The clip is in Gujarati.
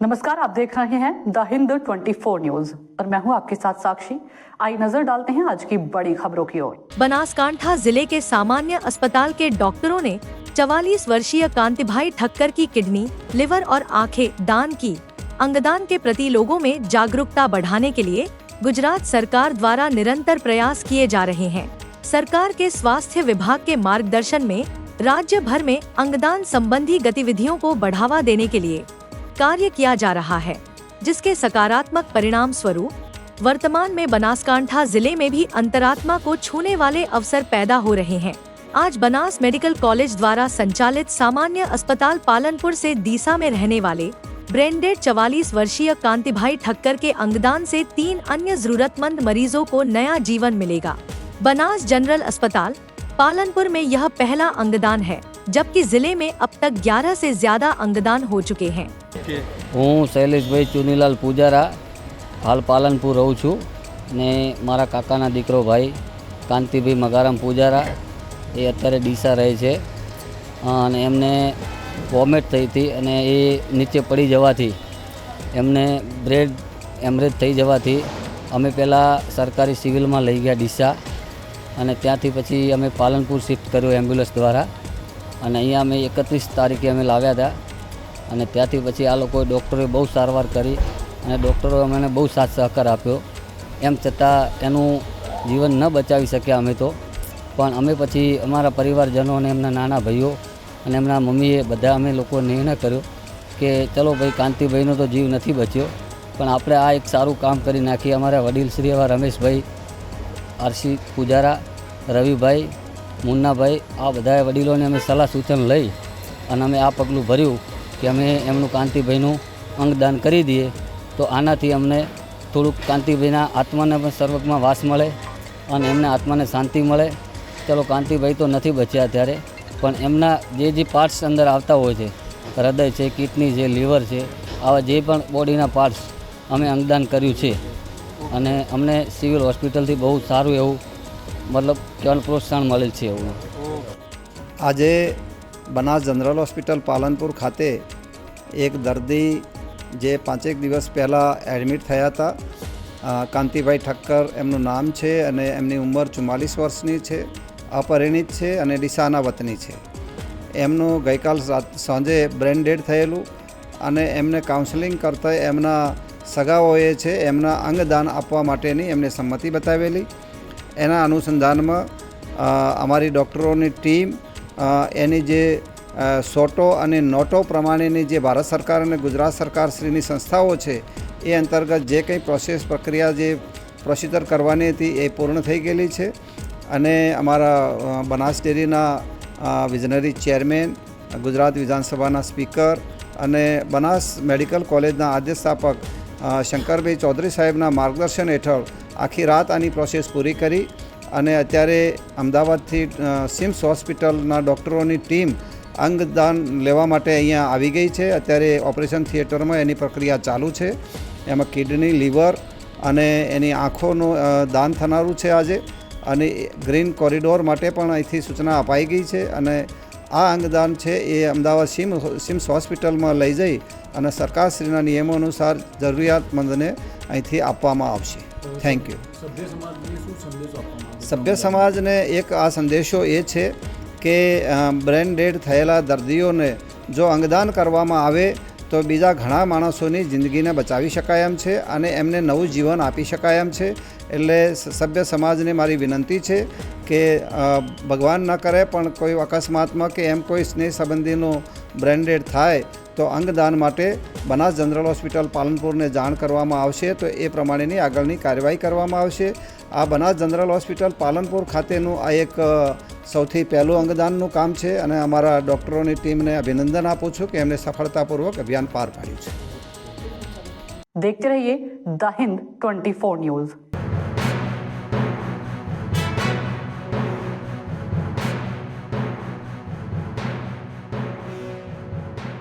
नमस्कार, आप देख रहे हैं द हिंद 24 न्यूज और मैं हूं आपके साथ साक्षी। आइए नजर डालते हैं आज की बड़ी खबरों की ओर। बनासकांठा जिले के सामान्य अस्पताल के डॉक्टरों ने 44 वर्षीय कांतिभाई ठक्कर की किडनी, लिवर और आंखें दान की। अंगदान के प्रति लोगों में जागरूकता बढ़ाने के लिए गुजरात सरकार द्वारा निरंतर प्रयास किए जा रहे हैं। सरकार के स्वास्थ्य विभाग के मार्गदर्शन में राज्य भर में अंगदान संबंधी गतिविधियों को बढ़ावा देने के लिए कार्य किया जा रहा है, जिसके सकारात्मक परिणाम स्वरूप वर्तमान में बनासकांठा जिले में भी अंतरात्मा को छूने वाले अवसर पैदा हो रहे हैं। आज बनास मेडिकल कॉलेज द्वारा संचालित सामान्य अस्पताल पालनपुर से दीसा में रहने वाले ब्रेनडेड 44 वर्षीय कांतिभाई ठक्कर के अंगदान से 3 अन्य जरूरतमंद मरीजों को नया जीवन मिलेगा। बनास जनरल अस्पताल पालनपुर में यह पहला अंगदान है, जबकि जिले में अब तक 11 से ज्यादा अंगदान हो चुके हैं। हूँ शैलेषभाई चुनीलाल पूजारा हाल पालनपुर रहूँ छूँ ने मारा काकाना दीकरो भाई कांतिभाई मगाराम पूजारा ये अत्यारे डीसा रहे छे अने एमने वोमिट थई थी अने ए नीचे पड़ी जवाथी एमने ब्रेड एमरेज थई जवाथी अमे पहला सरकारी सिविल में लई गया डीसा अने त्यांथी पछी अमे पालनपुर शिफ्ट कर्यो एम्ब्युलन्स द्वारा अने अहींया अमे 31 तारीखे अमे लाव्या था અને ત્યાંથી પછી આ લોકોએ ડૉક્ટરોએ બહુ સારવાર કરી અને ડૉક્ટરોએ અમને બહુ સાથ સહકાર આપ્યો। એમ છતાં એનું જીવન ન બચાવી શક્યા અમે તો, પણ અમે પછી અમારા પરિવારજનો અને એમના નાના ભાઈઓ અને એમના મમ્મીએ બધા અમે લોકો નિર્ણય કર્યો કે ચલો ભાઈ કાંતિભાઈનો તો જીવ નથી બચ્યો, પણ આપણે આ એક સારું કામ કરી નાખીએ। અમારા વડીલ શ્રી એવા રમેશભાઈ આરસી પૂજારા, રવિભાઈ, મુન્નાભાઈ આ બધા વડીલોને અમે સલાહ સૂચન લઈ અને અમે આ પગલું ભર્યું કે અમે એમનું કાંતિભાઈનું અંગદાન કરી દઈએ તો આનાથી અમને થોડુંક કાંતિભાઈના આત્માને પણ સર્વગમાં વાસ મળે અને એમને આત્માને શાંતિ મળે। ચલો કાંતિભાઈ તો નથી બચ્યા ત્યારે, પણ એમના જે પાર્ટ્સ અંદર આવતા હોય છે, હૃદય છે, કિડની છે, લીવર છે, આવા જે પણ બોડીના પાર્ટ્સ અમે અંગદાન કર્યું છે અને અમને સિવિલ હોસ્પિટલથી બહુ સારું એવું મતલબ કહેવાનું પ્રોત્સાહન મળેલ છે। એવું આજે બનાસ જનરલ હોસ્પિટલ પાલનપુર ખાતે એક દર્દી જે 5 દિવસ પહેલાં એડમિટ થયા હતા, કાંતિભાઈ ઠક્કર એમનું નામ છે અને એમની ઉંમર 44 વર્ષની છે, અપરિણિત છે અને ડીસાના વતની છે। એમનું ગઈકાલ સાંજે બ્રેન ડેડ થયેલું અને એમને કાઉન્સેલિંગ કરતાં એમના સગાઓએ છે એમના અંગદાન આપવા માટેની એમને સંમતિ બતાવેલી। એના અનુસંધાનમાં અમારી ડૉક્ટરોની ટીમ એની જે સોટો અને નોટો પ્રમાણેની જે ભારત સરકાર અને ગુજરાત સરકાર શ્રીની સંસ્થાઓ છે એ અંતર્ગત જે કંઈ પ્રોસેસ પ્રક્રિયા જે પ્રોસિજર કરવાની હતી એ પૂર્ણ થઈ ગયેલી છે અને અમારા બનાસ ડેરીના વિઝનરી ચેરમેન, ગુજરાત વિધાનસભાના સ્પીકર અને બનાસ મેડિકલ કોલેજના આદ્ય સ્થાપક શંકરભાઈ ચૌધરી સાહેબના માર્ગદર્શન હેઠળ આખી રાત આની પ્રોસેસ પૂરી કરી અને અત્યારે અમદાવાદથી સિમ્સ હોસ્પિટલના ડૉક્ટરોની ટીમ અંગદાન લેવા માટે અહીંયા આવી ગઈ છે। અત્યારે ઓપરેશન થિયેટરમાં એની પ્રક્રિયા ચાલુ છે। એમાં કિડની, લીવર અને એની આંખોનું દાન થનારું છે આજે અને ગ્રીન કોરિડોર માટે પણ અહીંથી સૂચના અપાઈ ગઈ છે અને આ અંગદાન છે એ અમદાવાદ સિમ્સ હોસ્પિટલમાં લઈ જઈ અને સરકારશ્રીના નિયમો અનુસાર જરૂરિયાતમંદને અહીંથી આપવામાં આવશે। Thank you. સભ્ય સમાજને એક આ સંદેશો એ છે કે બ્રેન ડેડ થયેલા દર્દીઓને જો અંગદાન કરવામાં આવે તો બીજા ઘણા માણસોની જિંદગીને બચાવી શકાય એમ છે અને એમને નવું જીવન આપી શકાય એમ છે। એટલે સભ્ય સમાજને મારી વિનંતી છે કે ભગવાન ન કરે પણ કોઈ અકસ્માતમાં કે એમ કોઈ સ્નેહ સંબંધીનું બ્રેન ડેડ થાય તો અંગદાન માટે બનાસ જનરલ હોસ્પિટલ પાલનપુરને જાણ કરવામાં આવશે તો એ પ્રમાણેની આગળની કાર્યવાહી કરવામાં આવશે। આ બનાસ જનરલ હોસ્પિટલ પાલનપુર ખાતેનું આ એક સૌથી પહેલું અંગદાનનું કામ છે અને અમારા ડૉક્ટરોની ટીમને અભિનંદન આપું છું કે એમને સફળતાપૂર્વક અભિયાન પાર પાડ્યું છે। देखते रहिए द हिंद 24 न्यूज।